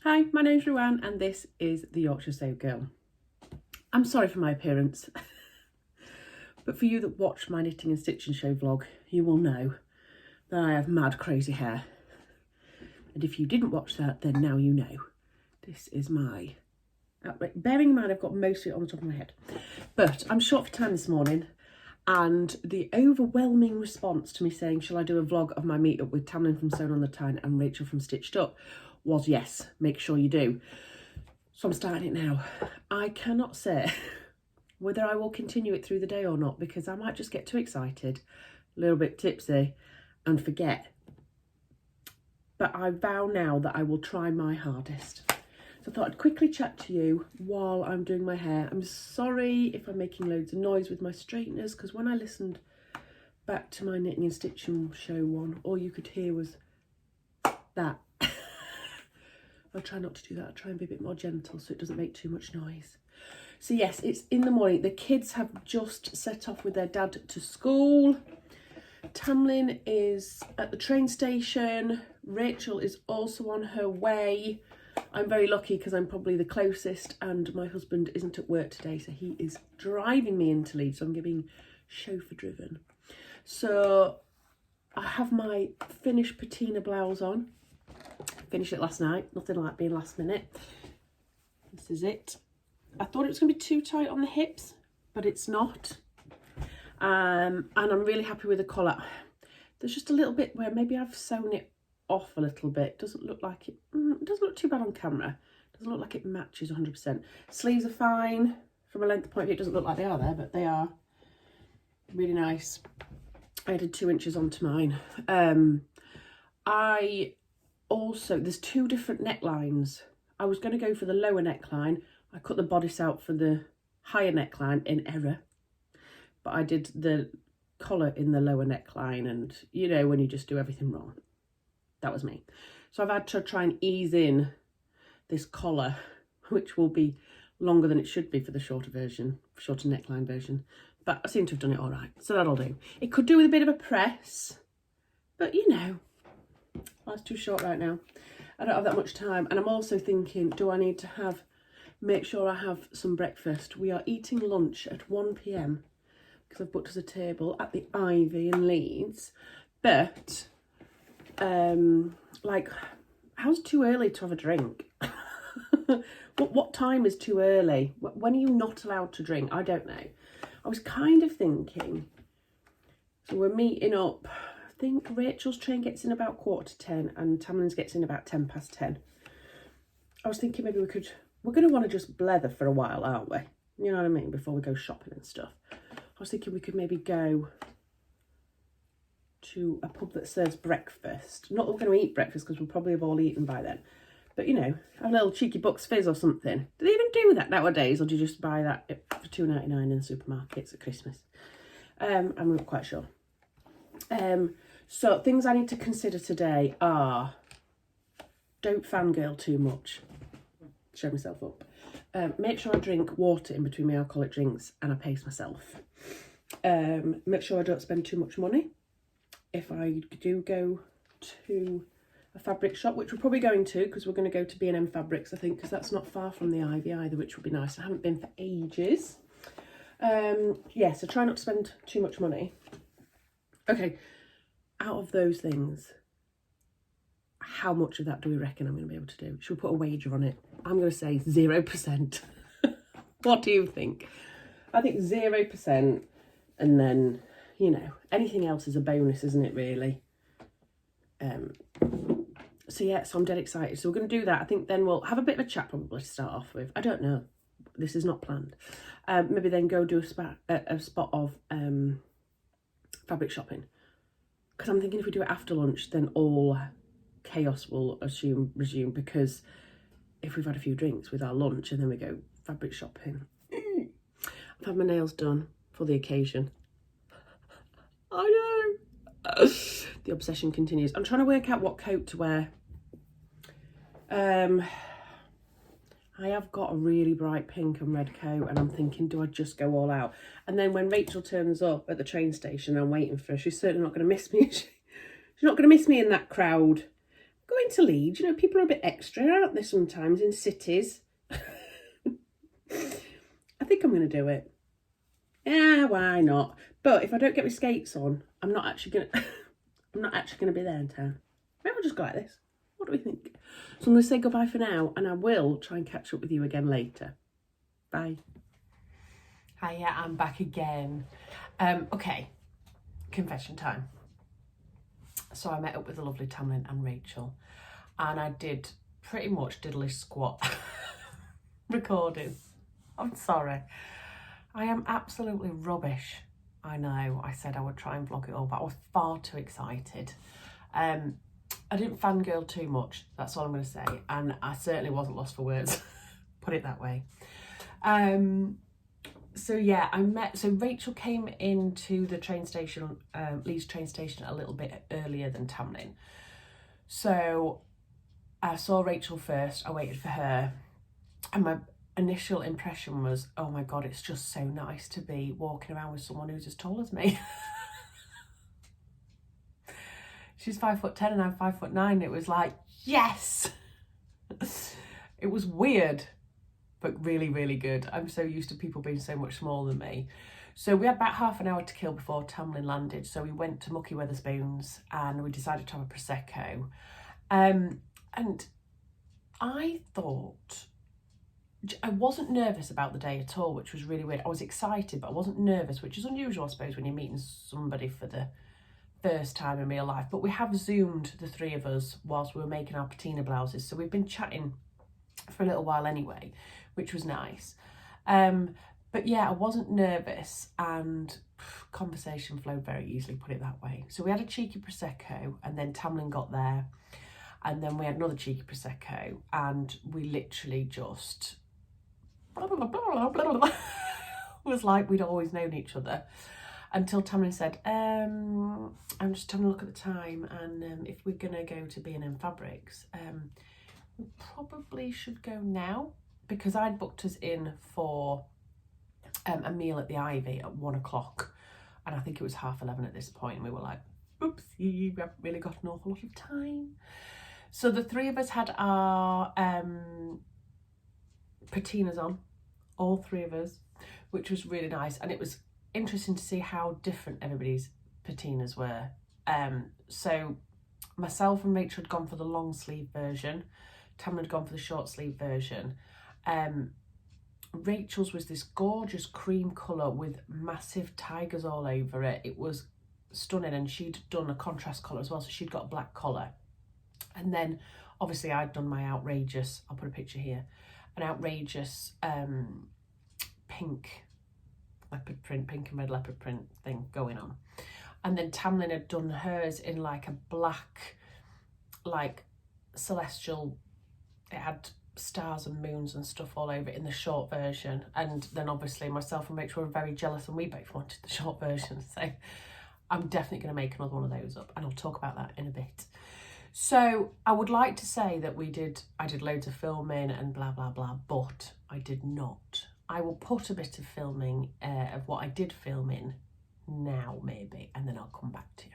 Hi, my name's Ruan and this is the Yorkshire Save Girl. I'm sorry for my appearance, but for you that watch my knitting and stitching show vlog, you will know that I have mad crazy hair. And if you didn't watch that, then now you know. This is my outright. Bearing in mind I've got most of it on the top of my head. But I'm short for time this morning, and the overwhelming response to me saying, shall I do a vlog of my meetup with Tamlyn from Sewn on the Tyne and Rachel from Stitched Up, was yes, make sure you do. So I'm starting it now. I cannot say whether I will continue it through the day or not, because I might just get too excited, a little bit tipsy, and forget. But I vow now that I will try my hardest. So I thought I'd quickly chat to you while I'm doing my hair. I'm sorry if I'm making loads of noise with my straighteners, because when I listened back to my knitting and stitching show one, all you could hear was that. I'll try not to do that. I'll try and be a bit more gentle so it doesn't make too much noise. So yes, it's in the morning. The kids have just set off with their dad to school. Tamlyn is at the train station. Rachel is also on her way. I'm very lucky because I'm probably the closest, and my husband isn't at work today, so he is driving me into Leeds. So I'm being chauffeur driven. So I have my finished patina blouse on. Finished it last night, nothing like being last minute. This is it. I thought it was going to be too tight on the hips, but it's not. And I'm really happy with the collar. There's just a little bit where maybe I've sewn it off a little bit. It doesn't look like it, it doesn't look too bad on camera. It doesn't look like it matches 100%. Sleeves are fine. From a length point of view, it doesn't look like they are there, but they are really nice. I added 2 inches onto mine. Also, there's 2 different necklines. I was going to go for the lower neckline. I cut the bodice out for the higher neckline in error. But I did the collar in the lower neckline, and you know when you just do everything wrong. That was me. So I've had to try and ease in this collar, which will be longer than it should be for the shorter version, shorter neckline version. But I seem to have done it all right. So that'll do. It could do with a bit of a press, but you know. That's too short right now. I don't have that much time. And I'm also thinking, do I need to make sure I have some breakfast? We are eating lunch at 1 p.m. because I've booked us a table at the Ivy in Leeds. But, like, how's too early to have a drink? What time is too early? When are you not allowed to drink? I don't know. I was kind of thinking, so we're meeting up. I think Rachel's train gets in about 9:45 and Tamlyn's gets in about 10:10. I was thinking maybe we're going to want to just blether for a while, aren't we? You know what I mean? Before we go shopping and stuff. I was thinking we could maybe go to a pub that serves breakfast. Not that we're going to eat breakfast because we'll probably have all eaten by then. But, you know, have a little cheeky Bucks Fizz or something. Do they even do that nowadays? Or do you just buy that for $2.99 in the supermarkets at Christmas? I'm not quite sure. So things I need to consider today are, don't fangirl too much. Show myself up. Make sure I drink water in between my alcoholic drinks and I pace myself. Make sure I don't spend too much money. If I do go to a fabric shop, which we're probably going to, because we're going to go to B&M Fabrics, I think, because that's not far from the Ivy either, which would be nice. I haven't been for ages. Yeah, so try not to spend too much money. Okay, out of those things, how much of that do we reckon I'm going to be able to do? Should we put a wager on it? I'm going to say 0%. What do you think? I think 0%, and then, you know, anything else is a bonus, isn't it, really? So yeah, so I'm dead excited. So we're going to do that. I think then we'll have a bit of a chat probably to start off with. I don't know. This is not planned. Maybe then go do a spot of fabric shopping. Because I'm thinking if we do it after lunch, then all chaos will resume, because if we've had a few drinks with our lunch and then we go fabric shopping. I've had my nails done for the occasion. I know. The obsession continues. I'm trying to work out what coat to wear. I have got a really bright pink and red coat, and I'm thinking, do I just go all out? And then when Rachel turns up at the train station, I'm waiting for her. She's certainly not going to miss me. She's not going to miss me in that crowd. going to Leeds. You know, people are a bit extra, aren't they, sometimes in cities? I think I'm going to do it. Yeah, why not? But if I don't get my skates on, I'm not actually going to be there in town. Maybe I'll just go like this. What do we think? So I'm going to say goodbye for now, and I will try and catch up with you again later. Bye. Hiya, I'm back again. Okay, confession time. So I met up with the lovely Tamlyn and Rachel, and I did pretty much diddly squat recording. I'm sorry. I am absolutely rubbish. I know, I said I would try and vlog it all, but I was far too excited. I didn't fangirl too much, that's all I'm going to say. And I certainly wasn't lost for words, put it that way. So yeah, so Rachel came into the train station, Leeds train station, a little bit earlier than Tamlyn. So I saw Rachel first, I waited for her, and my initial impression was, oh my God, it's just so nice to be walking around with someone who's as tall as me. She's 5'10" and I'm 5'9". It was like, yes. It was weird, but really, really good. I'm so used to people being so much smaller than me. So we had about half an hour to kill before Tamlyn landed. So we went to Mucky Wetherspoons and we decided to have a Prosecco. And I thought, I wasn't nervous about the day at all, which was really weird. I was excited, but I wasn't nervous, which is unusual, I suppose, when you're meeting somebody for the first time in real life. But we have Zoomed, the three of us, whilst we were making our patina blouses. So we've been chatting for a little while anyway, which was nice. But yeah, I wasn't nervous and conversation flowed very easily, put it that way. So we had a cheeky Prosecco and then Tamlyn got there and then we had another cheeky Prosecco and we literally just blah, blah, blah, blah, blah, blah. It was like we'd always known each other until Tamlyn said, I'm just having a look at the time and if we're going to go to B&M Fabrics, we probably should go now, because I'd booked us in for a meal at the Ivy at 1 o'clock and I think it was 11:30 at this point, and we were like, oopsie, we haven't really got an awful lot of time. So the three of us had our patinas on, all three of us, which was really nice, and it was interesting to see how different everybody's patinas were. So myself and Rachel had gone for the long sleeve version, Tamlyn had gone for the short sleeve version. Rachel's was this gorgeous cream colour with massive tigers all over it. It was stunning, and she'd done a contrast colour as well, so she'd got a black collar. And then obviously I'd done my outrageous, I'll put a picture here, an outrageous pink leopard print, pink and red leopard print thing going on. And then Tamlyn had done hers in like a black, like celestial, it had stars and moons and stuff all over it in the short version. And then obviously myself and Rachel were very jealous and we both wanted the short version. So I'm definitely going to make another one of those up and I'll talk about that in a bit. So I would like to say that I did loads of filming and blah, blah, blah, but I did not. I will put a bit of filming of what I did film in now maybe, and then I'll come back to you.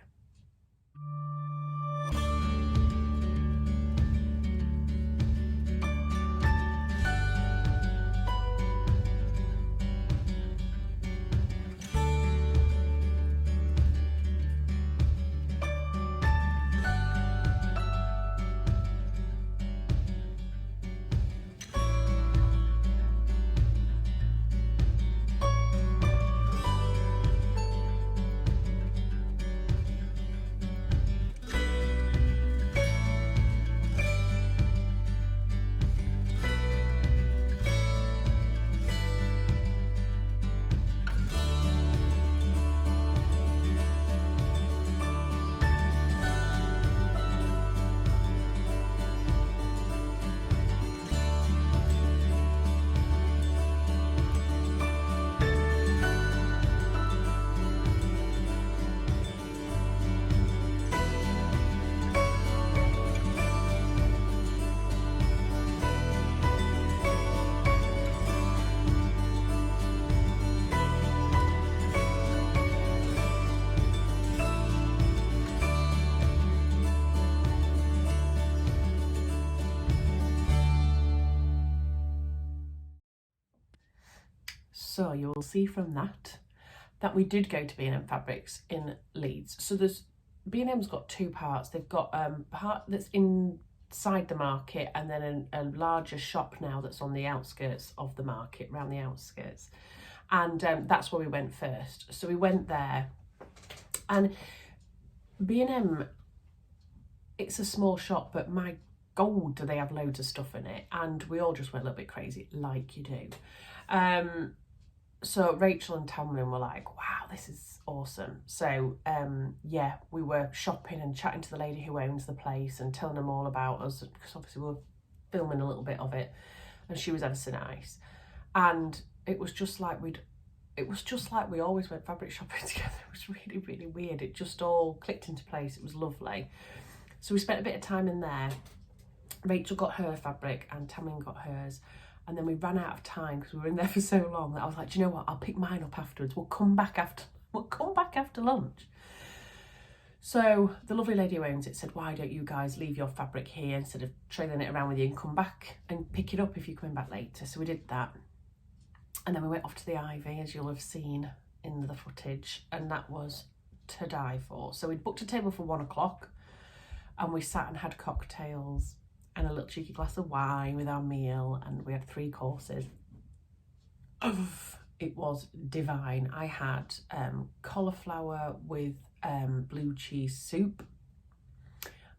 So you will see from that we did go to B&M Fabrics in Leeds. So there's B&M's got two parts. They've got part that's inside the market, and then a larger shop now that's on the outskirts of the market, around the outskirts. And that's where we went first. So we went there, and B&M, it's a small shop, but my God, do they have loads of stuff in it. And we all just went a little bit crazy, like you do. So Rachel and Tamlyn were like, wow, this is awesome. So yeah, we were shopping and chatting to the lady who owns the place and telling them all about us, because obviously we were filming a little bit of it, and she was ever so nice. And it was just like we always went fabric shopping together. It was really, really weird. It just all clicked into place. It was lovely. So we spent a bit of time in there. Rachel got her fabric and Tamlyn got hers. And then we ran out of time because we were in there for so long that I was like, do you know what? I'll pick mine up afterwards. We'll come back after lunch. So the lovely lady who owns it said, why don't you guys leave your fabric here instead of trailing it around with you, and come back and pick it up if you're coming back later. So we did that. And then we went off to the Ivy, as you'll have seen in the footage, and that was to die for. So we'd booked a table for 1 o'clock, and we sat and had cocktails and a little cheeky glass of wine with our meal, and we had 3 courses. It was divine. I had cauliflower with blue cheese soup,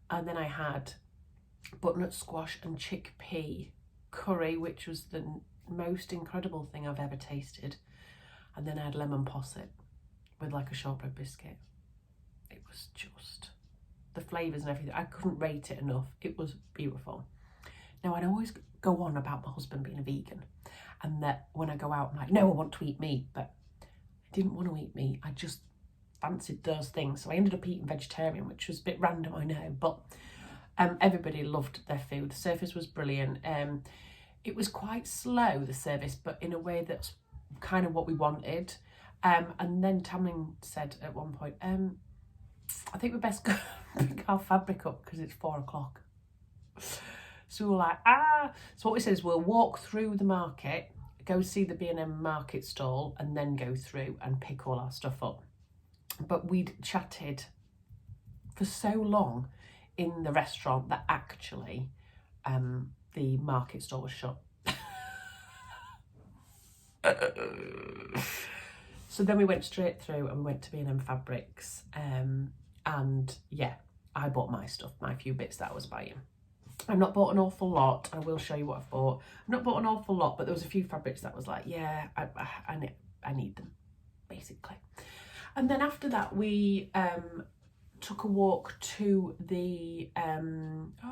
and then I had butternut squash and chickpea curry, which was the most incredible thing I've ever tasted, and then I had lemon posset with like a shortbread biscuit. It was just, the flavours and everything, I couldn't rate it enough. It was beautiful. Now, I'd always go on about my husband being a vegan, and that when I go out, I'm like, no, I want to eat meat, but I didn't want to eat meat. I just fancied those things. So I ended up eating vegetarian, which was a bit random, I know, but everybody loved their food. The service was brilliant. It was quite slow, the service, but in a way that's kind of what we wanted. And then Tamlyn said at one point, I think we best go pick our fabric up because it's 4 o'clock. So we were like, So what we said is we'll walk through the market, go see the B&M market stall, and then go through and pick all our stuff up. But we'd chatted for so long in the restaurant that actually the market stall was shut. So then we went straight through and we went to B&M Fabrics, and yeah, I bought my stuff, my few bits that I was buying. I've not bought an awful lot. I will show you what I've bought. I've not bought an awful lot, but there was a few fabrics that was like, yeah, I need them, basically. And then after that, we took a walk to the,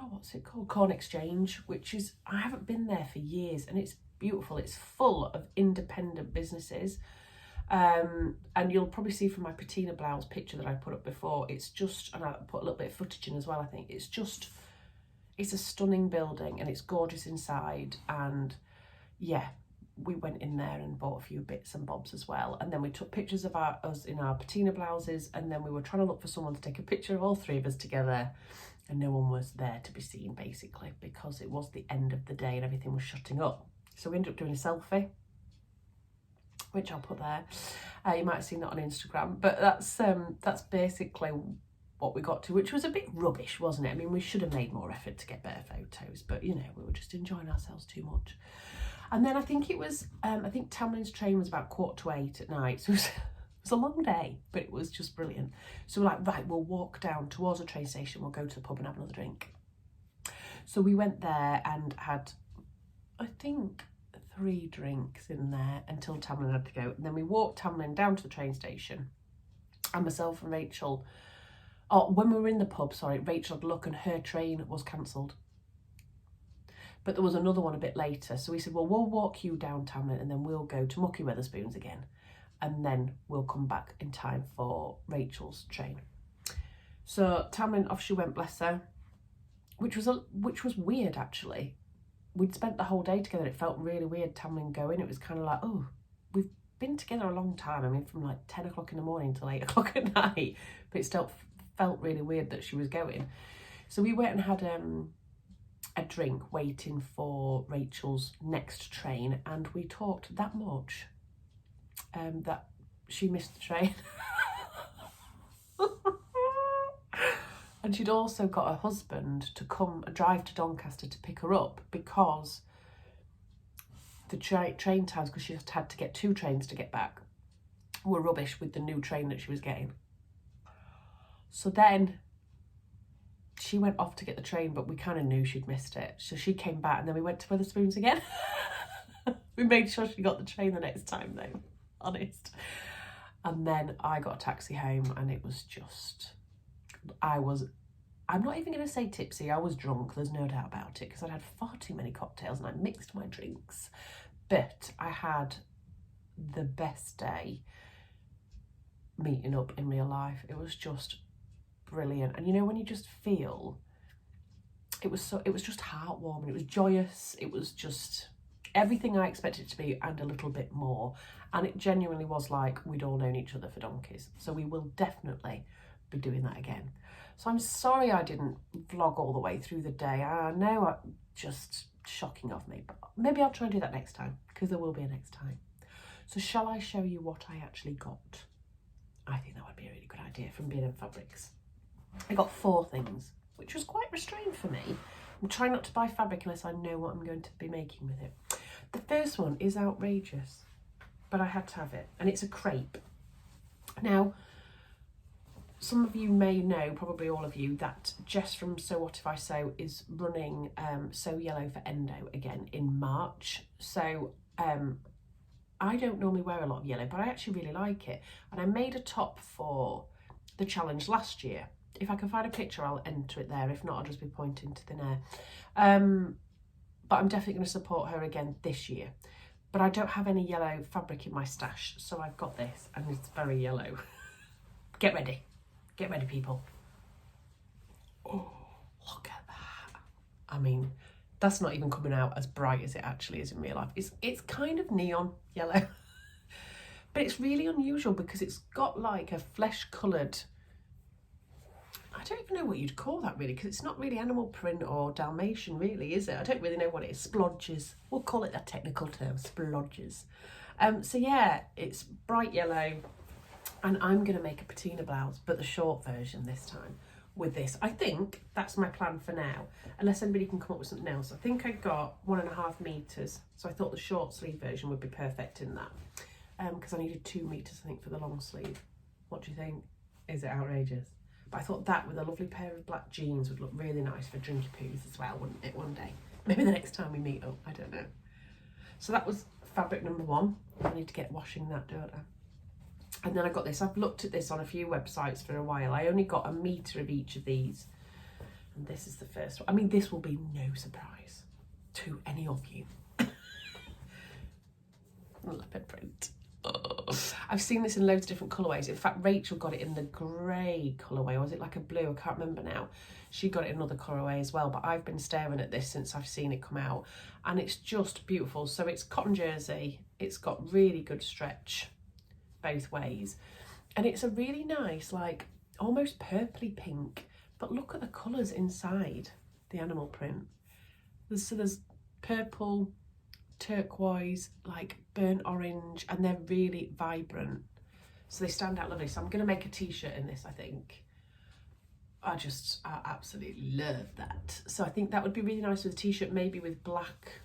what's it called? Corn Exchange, which is, I haven't been there for years, and it's beautiful. It's full of independent businesses. And you'll probably see from my patina blouse picture that I put up before, it's just, and I put a little bit of footage in as well, I think, it's a stunning building and it's gorgeous inside. And yeah, we went in there and bought a few bits and bobs as well. And then we took pictures of us in our patina blouses, and then we were trying to look for someone to take a picture of all 3 of us together, and no one was there to be seen, basically, because it was the end of the day and everything was shutting up. So we ended up doing a selfie, which I'll put there. You might have seen that on Instagram, but that's basically what we got to, which was a bit rubbish, wasn't it? I mean, we should have made more effort to get better photos, but you know, we were just enjoying ourselves too much. And then I think it was, I think Tamlyn's train was about 7:45 at night, so it was a long day, but it was just brilliant. So we're like, right, we'll walk down towards the train station, we'll go to the pub and have another drink. So we went there and had, I think, 3 drinks in there until Tamlyn had to go. And then we walked Tamlyn down to the train station, and myself and Rachel, when we were in the pub, Rachel had a look and her train was cancelled. But there was another one a bit later. So we said, well, we'll walk you down, Tamlyn, and then we'll go to Mucky Wetherspoons again. And then we'll come back in time for Rachel's train. So Tamlyn, off she went, bless her, which was weird, actually. We'd spent the whole day together. It felt really weird, Tamlyn going. It was kind of like, oh, we've been together a long time. I mean, from like 10 o'clock in the morning till 8 o'clock at night. But it still felt really weird that she was going. So we went and had a drink waiting for Rachel's next train, and we talked that much that she missed the train. And she'd also got her husband to come drive to Doncaster to pick her up because the train times, because she had to get 2 trains to get back, were rubbish with the new train that she was getting. So then she went off to get the train, but we kind of knew she'd missed it. So she came back and then we went to Wetherspoons again. We made sure she got the train the next time though, honest. And then I got a taxi home and it was just, I'm not even going to say tipsy, I was drunk, there's no doubt about it, because I'd had far too many cocktails and I mixed my drinks. But I had the best day meeting up in real life. It was just brilliant. And you know when you just feel, it was just heartwarming, it was joyous, it was just everything I expected it to be and a little bit more. And it genuinely was like we'd all known each other for donkeys. So we will definitely be doing that again. So I'm sorry I didn't vlog all the way through the day. I know, just shocking of me, but maybe I'll try and do that next time, because there will be a next time. So shall I show you what I actually got? I think that would be a really good idea from B&M Fabrics. I got 4 things, which was quite restrained for me. I'm trying not to buy fabric unless I know what I'm going to be making with it. The first one is outrageous, but I had to have it, and it's a crepe. Now, some of you may know, probably all of you, that Jess from So What If I Sew is running Sew Yellow for Endo again in March. So I don't normally wear a lot of yellow, but I actually really like it. And I made a top for the challenge last year. If I can find a picture, I'll enter it there. If not, I'll just be pointing to thin air. But I'm definitely going to support her again this year. But I don't have any yellow fabric in my stash, so I've got this, and it's very yellow. Get ready. Get ready, people. Oh, look at that. I mean, that's not even coming out as bright as it actually is in real life. It's kind of neon yellow. But it's really unusual because it's got like a flesh-coloured, I don't even know what you'd call that really, because it's not really animal print or Dalmatian really, is it? I don't really know what it is. Splodges. We'll call it a technical term, splodges. So yeah, it's bright yellow. And I'm going to make a patina blouse, but the short version this time with this. I think that's my plan for now, unless anybody can come up with something else. I think I got 1.5 meters, so I thought the short sleeve version would be perfect in that, because I needed 2 meters, I think, for the long sleeve. What do you think? Is it outrageous? But I thought that with a lovely pair of black jeans would look really nice for drinky poos as well, wouldn't it, one day? Maybe the next time we meet up, I don't know. So that was fabric number 1. I need to get washing that, don't I? And then I got this. I've looked at this on a few websites for a while. I only got 1 meter of each of these. And this is the first one. I mean, this will be no surprise to any of you. Leopard print. Oh. I've seen this in loads of different colourways. In fact, Rachel got it in the grey colourway. Or was it like a blue? I can't remember now. She got it in another colourway as well. But I've been staring at this since I've seen it come out. And it's just beautiful. So it's cotton jersey. It's got really good stretch both ways, and it's a really nice, like almost purpley pink, but look at the colours inside the animal print. There's purple, turquoise, like burnt orange, and they're really vibrant, so they stand out lovely. So I'm going to make a t-shirt in this. I think I absolutely love that. So I think that would be really nice with a t-shirt, maybe with black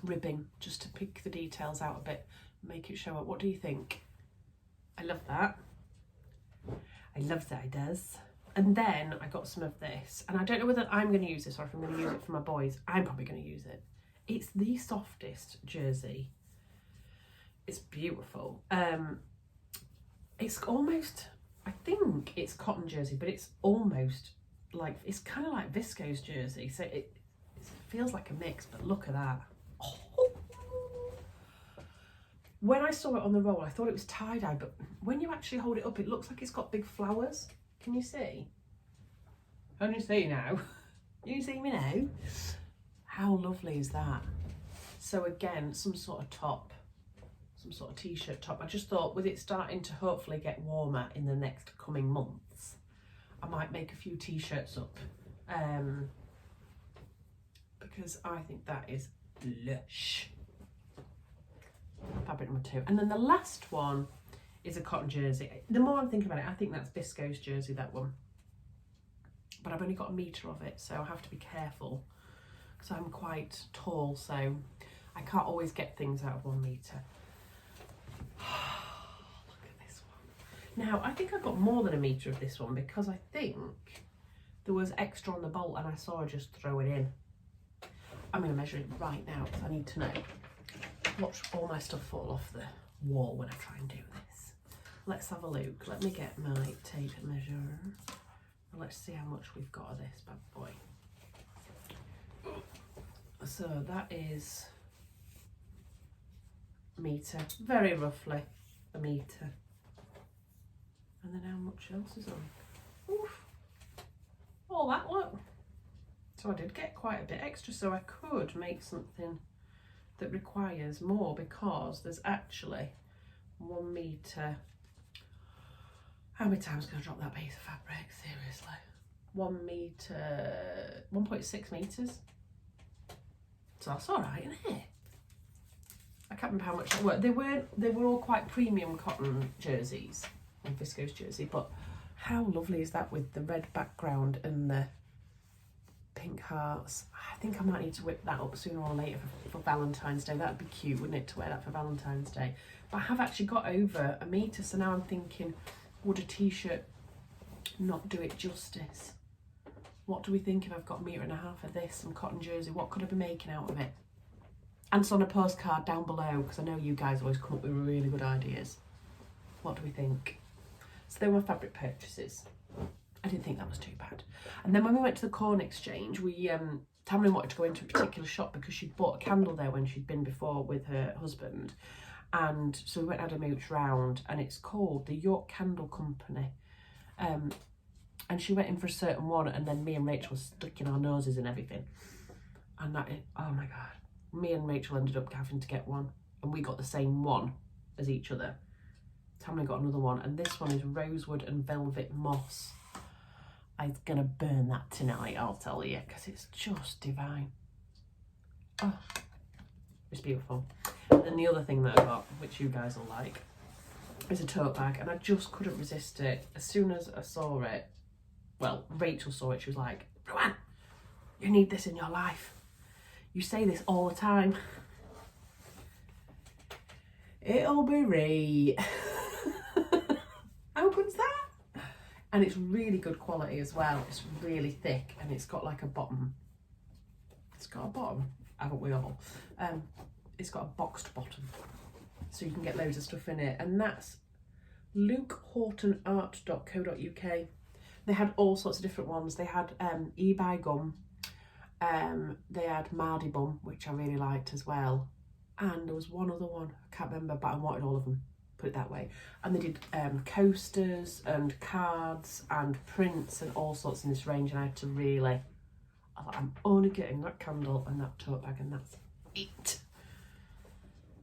ribbing, just to pick the details out a bit, make it show up. What do you think? I love that. I love that it does. And then I got some of this, and I don't know whether I'm going to use this or if I'm going to use it for my boys. I'm probably going to use it. It's the softest jersey. It's beautiful. It's almost, I think it's cotton jersey, but it's almost like, it's kind of like viscose jersey. So it feels like a mix, but look at that. Oh. When I saw it on the roll, I thought it was tie-dye, but when you actually hold it up, it looks like it's got big flowers. Can you see? Can you see now? Can you see me now? How lovely is that? So again, some sort of top, some sort of t-shirt top. I just thought with it starting to hopefully get warmer in the next coming months, I might make a few t-shirts up, because I think that is lush. fabric number 2. And then the last one is a cotton jersey. The more I'm thinking about it, I think that's Bisco's jersey, that one. But I've only got a metre of it, so I have to be careful because I'm quite tall, so I can't always get things out of 1 metre. Look at this one. Now, I think I got more than a metre of this one because I think there was extra on the bolt and I saw her just throw it in. I'm going to measure it right now because I need to know. Watch all my stuff fall off the wall when I try and do this. Let's have a look. Let me get my tape measure. And let's see how much we've got of this bad boy. So that is a metre, very roughly a metre. And then how much else is on? Oof. All that, look. So I did get quite a bit extra, so I could make something that requires more because there's actually 1 metre. How many times can I drop that piece of fabric? Seriously. 1 metre, 1.6 metres. So that's all right, isn't it? I can't remember how much they were. They were all quite premium cotton jerseys, and Bisco's jersey, but how lovely is that with the red background and the pink hearts? I think I might need to whip that up sooner or later for Valentine's Day. That'd be cute, wouldn't it, to wear that for Valentine's Day? But I have actually got over a metre, so now I'm thinking, would a t-shirt not do it justice? What do we think if I've got 1.5 meters of this, some cotton jersey? What could I be making out of it? Answer on a postcard down below, because I know you guys always come up with really good ideas. What do we think? So they were fabric purchases. I didn't think that was too bad. And then when we went to the corn exchange, Tamlyn wanted to go into a particular shop because she'd bought a candle there when she'd been before with her husband. And so we went and had a mooch round, and it's called the York Candle Company. And she went in for a certain one, and then me and Rachel were sticking our noses in everything. And oh my God. Me and Rachel ended up having to get one, and we got the same one as each other. Tamlyn got another one, and this one is rosewood and velvet moss. I'm gonna burn that tonight, I'll tell you, because it's just divine. Oh, it's beautiful. And then the other thing that I got, which you guys will like, is a tote bag, and I just couldn't resist it. As soon as I saw it, well, Rachel saw it, she was like, Ruan, you need this in your life. You say this all the time. It'll be right. How good's that? And it's really good quality as well. It's really thick, and it's got like a bottom. It's got a bottom, haven't we all? It's got a boxed bottom, so you can get loads of stuff in it. And that's lukehortonart.co.uk. They had all sorts of different ones. They had eBay gum. They had Mardy Bum, which I really liked as well. And there was one other one, I can't remember, but I wanted all of them, put it that way. And they did coasters and cards and prints and all sorts in this range. And I had to really, I'm only getting that candle and that tote bag, and that's it.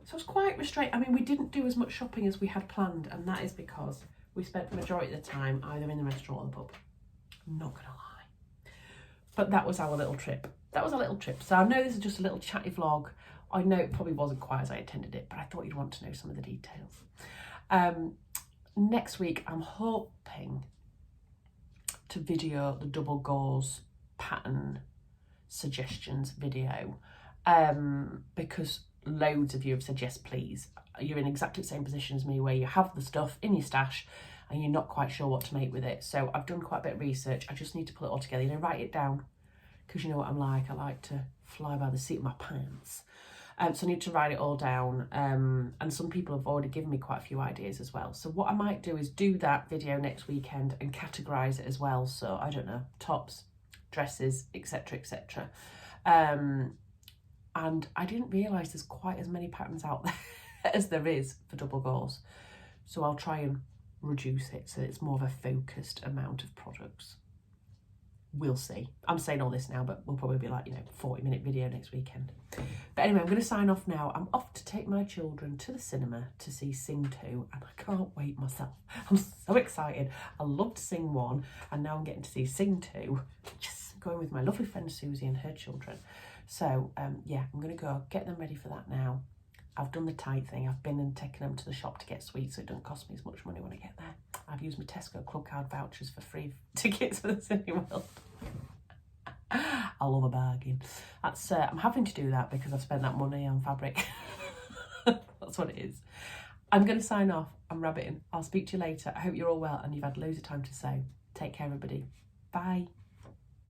So I was quite restrained. I mean, we didn't do as much shopping as we had planned, and that is because we spent the majority of the time either in the restaurant or the pub. I'm not gonna lie. But that was our little trip. That was a little trip. So I know this is just a little chatty vlog. I know it probably wasn't quite as I intended it, but I thought you'd want to know some of the details. Next week, I'm hoping to video the double gauze pattern suggestions video, because loads of you have said yes please. You're in exactly the same position as me, where you have the stuff in your stash and you're not quite sure what to make with it. So I've done quite a bit of research. I just need to pull it all together, write it down, because you know what I'm like. I like to fly by the seat of my pants. So I need to write it all down, and some people have already given me quite a few ideas as well. So what I might do is do that video next weekend and categorise it as well. So I don't know, tops, dresses, etc, etc. And I didn't realise there's quite as many patterns out there as there is for double gauze. So I'll try and reduce it so it's more of a focused amount of products. We'll see. I'm saying all this now, but we'll probably be like, 40-minute video next weekend. But anyway, I'm going to sign off now. I'm off to take my children to the cinema to see Sing 2, and I can't wait myself. I'm so excited. I loved Sing 1, and now I'm getting to see Sing 2. Just going with my lovely friend Susie and her children. So, yeah, I'm going to go get them ready for that now. I've done the tight thing. I've been and taken them to the shop to get sweets, so it doesn't cost me as much money when I get there. I've used my Tesco club card vouchers for free tickets for the Cineworld. I love a bargain. That's I'm having to do that because I've spent that money on fabric. That's what it is. I'm going to sign off. I'm rabbiting. I'll speak to you later. I hope you're all well and you've had loads of time to sew. Take care, everybody. Bye.